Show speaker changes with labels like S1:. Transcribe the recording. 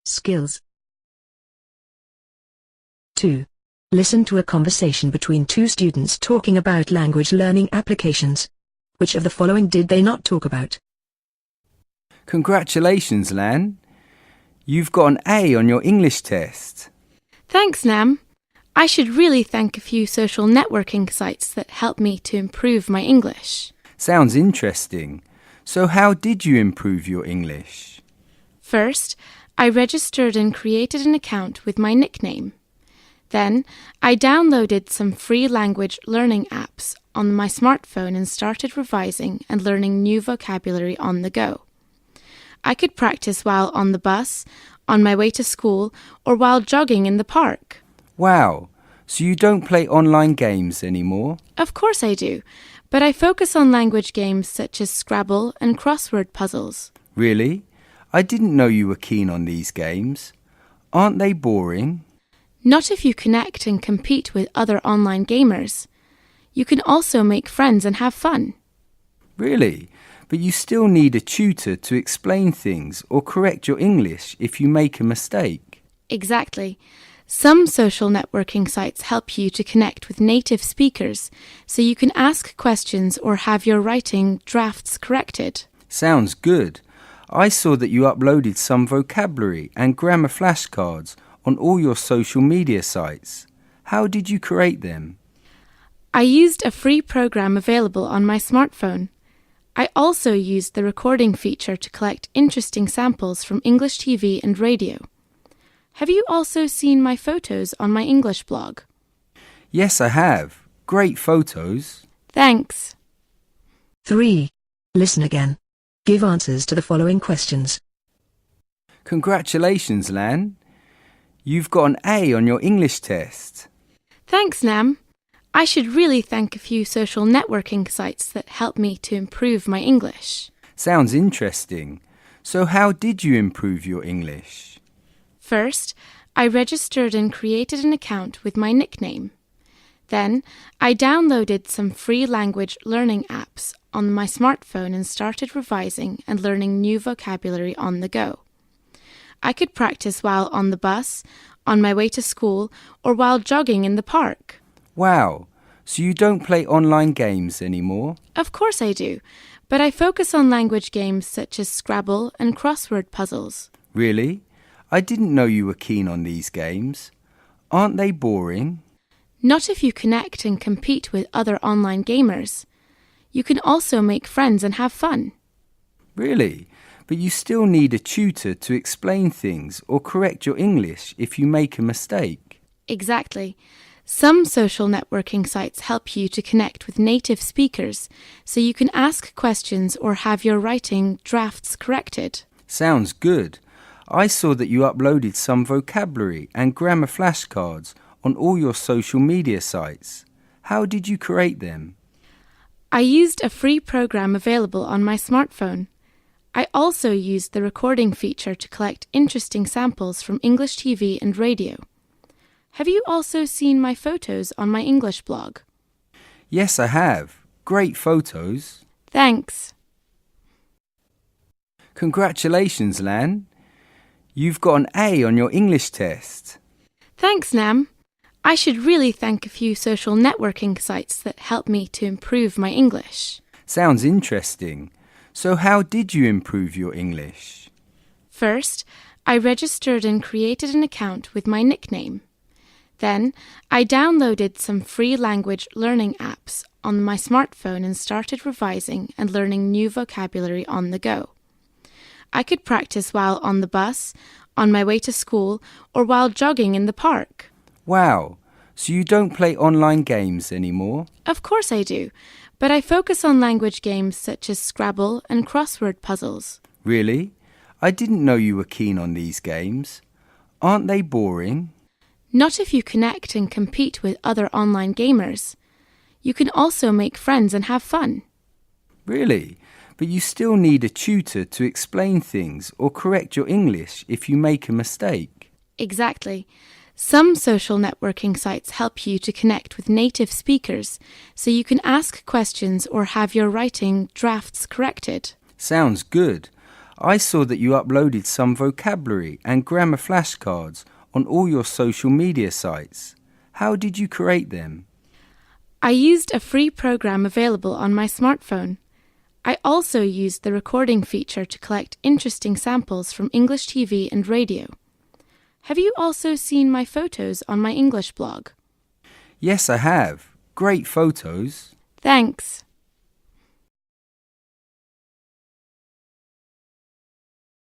S1: Skills. 2. Listen to a conversation between two students talking about language learning applications. Which of the following did they not talk about?
S2: Congratulations, Lan. You've got an A on your English test.
S3: Thanks, Nam. I should really thank a few social networking sites that helped me to improve my English.
S2: Sounds interesting. So how did you improve your English?
S3: First, I registered and created an account with my nickname. Then, I downloaded some free language learning apps on my smartphone and started revising and learning new vocabulary on the go. I could practice while on the bus, on my way to school, or while jogging in the park.
S2: Wow, so you don't play online games anymore?
S3: Of course I do, but I focus on language games such as Scrabble and crossword puzzles.
S2: Really? I didn't know you were keen on these games. Aren't they boring?
S3: Not if you connect and compete with other online gamers. You can also make friends and have fun.
S2: Really? But you still need a tutor to explain things or correct your English if you make a mistake.
S3: Exactly. Some social networking sites help you to connect with native speakers, so you can ask questions or have your writing drafts corrected.
S2: Sounds good. I saw that you uploaded some vocabulary and grammar flashcards on all your social media sites. How did you create them?
S3: I used a free program available on my smartphone. I also used the recording feature to collect interesting samples from English TV and radio. Have you also seen my photos on my English blog?
S2: Yes, I have. Great photos.
S3: Thanks.
S1: 3. Listen again. Give answers to the following questions.
S2: Congratulations, Lan. You've got an A on your English test.
S3: Thanks, Nam. I should really thank a few social networking sites that helped me to improve my English.
S2: Sounds interesting. So how did you improve your English?
S3: First, I registered and created an account with my nickname. Then, I downloaded some free language learning apps on my smartphone and started revising and learning new vocabulary on the go. I could practice while on the bus, on my way to school, or while jogging in the park.
S2: Wow, so you don't play online games anymore?
S3: Of course I do, but I focus on language games such as Scrabble and crossword puzzles.
S2: Really? I didn't know you were keen on these games. Aren't they boring?
S3: Not if you connect and compete with other online gamers. You can also make friends and have fun.
S2: Really? But you still need a tutor to explain things or correct your English if you make a mistake.
S3: Exactly. Some social networking sites help you to connect with native speakers, so you can ask questions or have your writing drafts corrected.
S2: Sounds good. I saw that you uploaded some vocabulary and grammar flashcards on all your social media sites. How did you create them?
S3: I used a free program available on my smartphone. I also used the recording feature to collect interesting samples from English TV and radio. Have you also seen my photos on my English blog?
S2: Yes, I have. Great photos.
S3: Thanks.
S2: Congratulations, Lan. You've got an A on your English test.
S3: Thanks, Nam. I should really thank a few social networking sites that helped me to improve my English.
S2: Sounds interesting. So how did you improve your English?
S3: First, I registered and created an account with my nickname. Then, I downloaded some free language learning apps on my smartphone and started revising and learning new vocabulary on the go. I could practice while on the bus, on my way to school, or while jogging in the park.
S2: Wow, so you don't play online games anymore?
S3: Of course I do, but I focus on language games such as Scrabble and crossword puzzles.
S2: Really? I didn't know you were keen on these games. Aren't they boring?
S3: Not if you connect and compete with other online gamers. You can also make friends and have fun.
S2: Really? But you still need a tutor to explain things or correct your English if you make a mistake.
S3: Exactly. Some social networking sites help you to connect with native speakers, so you can ask questions or have your writing drafts corrected.
S2: Sounds good. I saw that you uploaded some vocabulary and grammar flashcards on all your social media sites. How did you create them?
S3: I used a free program available on my smartphone. I also used the recording feature to collect interesting samples from English TV and radio. Have you also seen my photos on my English blog?
S2: Yes, I have. Great photos.
S3: Thanks.